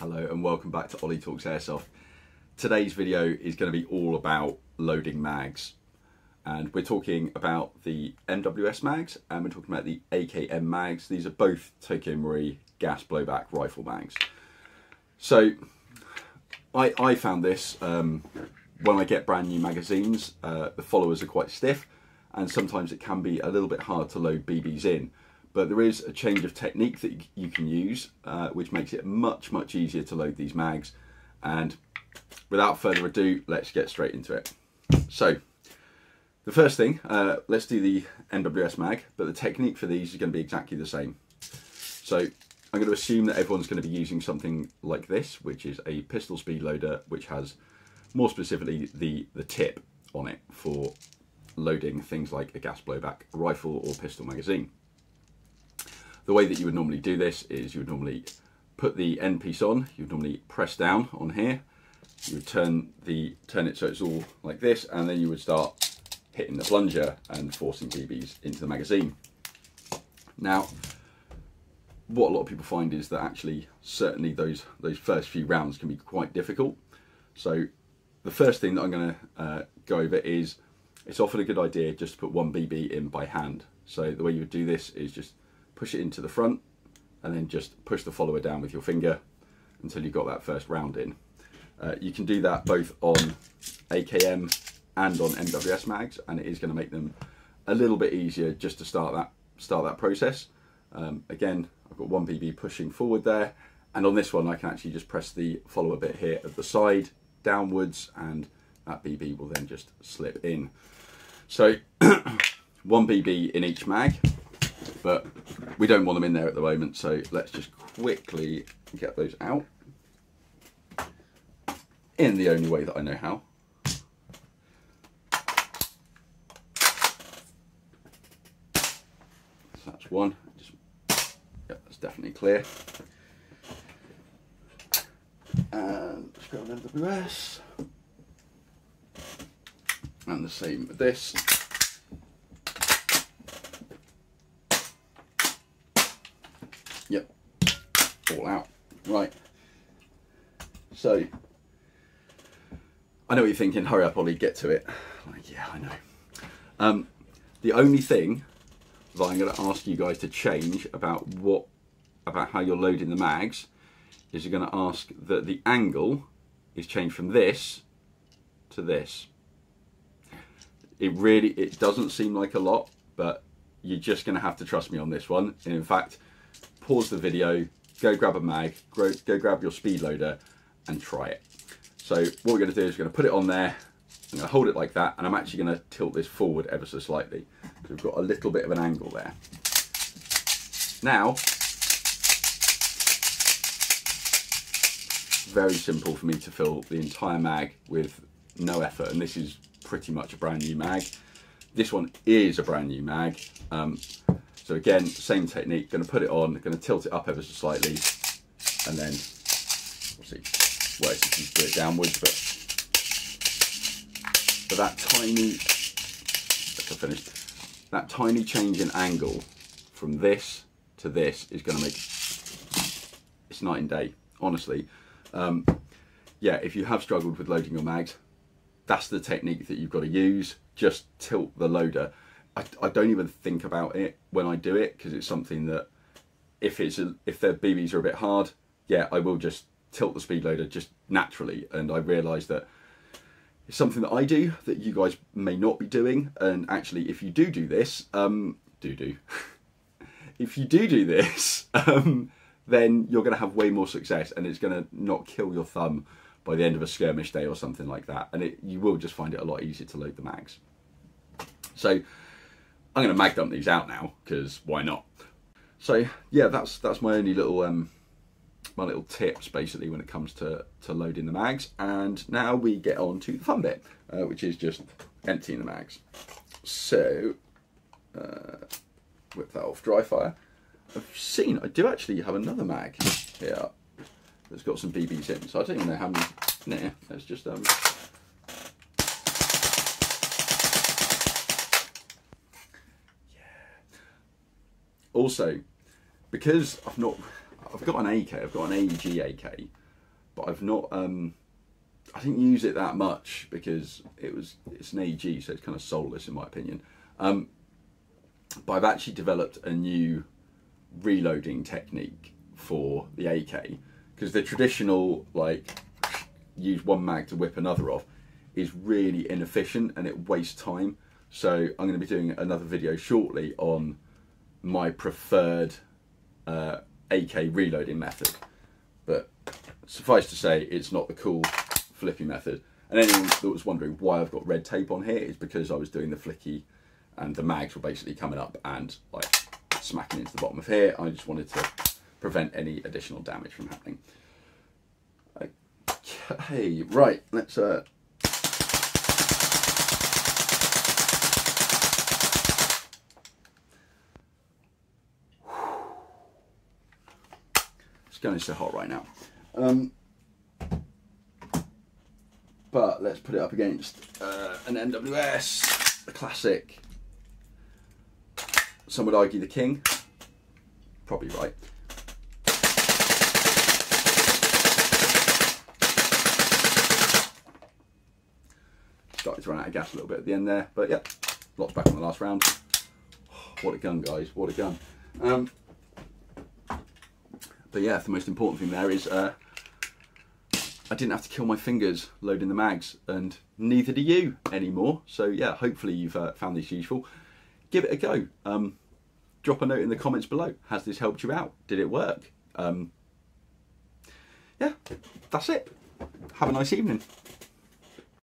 Hello and welcome back to Ollie Talks Airsoft. Today's video is going to be all about loading mags, and we're talking about the MWS mags and we're talking about the AKM mags. These are both Tokyo Marui gas blowback rifle mags. So I found this when I get brand new magazines, the followers are quite stiff and sometimes it can be a little bit hard to load BBs in. But there is a change of technique that you can use, which makes it much easier to load these mags. And without further ado, let's get straight into it. So, the first thing, let's do the MWS mag, but the technique for these is going to be exactly the same. So, I'm going to assume that everyone's going to be using something like this, which is a pistol speed loader, which has more specifically the tip on it for loading things like a gas blowback rifle or pistol magazine. The way that you would normally do this is you would normally put the end piece on, you would normally press down on here, you would turn it so it's all like this, and then you would start hitting the plunger and forcing BBs into the magazine. Now, what a lot of people find is that actually certainly those first few rounds can be quite difficult. So the first thing that I'm going to go over is it's often a good idea just to put one BB in by hand. So the way you would do this is just push it into the front and then just push the follower down with your finger until you've got that first round in. You can do that both on AKM and on MWS mags, and it is going to make them a little bit easier just to start that process. Again, I've got one BB pushing forward there, and on this one I can actually just press the follower bit here at the side downwards, and that BB will then just slip in. So one BB in each mag, but we don't want them in there at the moment, so let's just quickly get those out in the only way that I know how. So that's one. Yep, that's definitely clear. And let's go on MWS. And the same with this. Yep, all out. Right. So, I know what you're thinking, hurry up Ollie, get to it. Like, yeah, I know. The only thing that I'm going to ask you guys to change about how you're loading the mags is you're going to ask that the angle is changed from this to this. It doesn't seem like a lot, but you're just going to have to trust me on this one. And in fact, pause the video, go grab a mag, go grab your speed loader and try it. So what we're going to do is we're going to put it on there, I'm going to hold it like that, and I'm actually going to tilt this forward ever so slightly. So we've got a little bit of an angle there. Now, very simple for me to fill the entire mag with no effort, and this is pretty much a brand new mag. This one is a brand new mag. So again, same technique, going to put it on, going to tilt it up ever so slightly, and then we'll see. Well, you can do it downwards, but that tiny change in angle from this to this is going to make it's night and day, honestly. Yeah, if you have struggled with loading your mags, that's the technique that you've got to use. Just tilt the loader. I don't even think about it when I do it, because it's something that if their BBs are a bit hard, yeah, I will just tilt the speed loader just naturally. And I realise that it's something that I do that you guys may not be doing. And actually, if you do this, if you do this, then you're going to have way more success, and it's going to not kill your thumb by the end of a skirmish day or something like that. And you will just find it a lot easier to load the mags. So I'm going to mag dump these out now, because why not? So yeah, that's my only little my little tips basically when it comes to loading the mags. And now we get on to the fun bit, which is just emptying the mags. So whip that off dry fire. I do actually have another mag here that's got some BBs in, so I don't even know how many in there. Let's just Also, because I've got an AK, I've got an AG AK, but I've not. I didn't use it that much because it's an AG, so it's kind of soulless in my opinion. But I've actually developed a new reloading technique for the AK, because the traditional like use one mag to whip another off is really inefficient and it wastes time. So I'm going to be doing another video shortly on my preferred AK reloading method, but suffice to say it's not the cool flippy method. And anyone that was wondering why I've got red tape on here is because I was doing the flicky and the mags were basically coming up and like smacking into the bottom of here. I just wanted to prevent any additional damage from happening. Okay, right, let's just going so hot right now. But let's put it up against an MWS, a classic. Some would argue the king. Probably right. Started to run out of gas a little bit at the end there, but yeah, lots back on the last round. What a gun, guys! What a gun. But yeah, the most important thing there is I didn't have to kill my fingers loading the mags, and neither do you anymore. So yeah, hopefully you've found this useful. Give it a go. Drop a note in the comments below. Has this helped you out? Did it work? Yeah, that's it. Have a nice evening.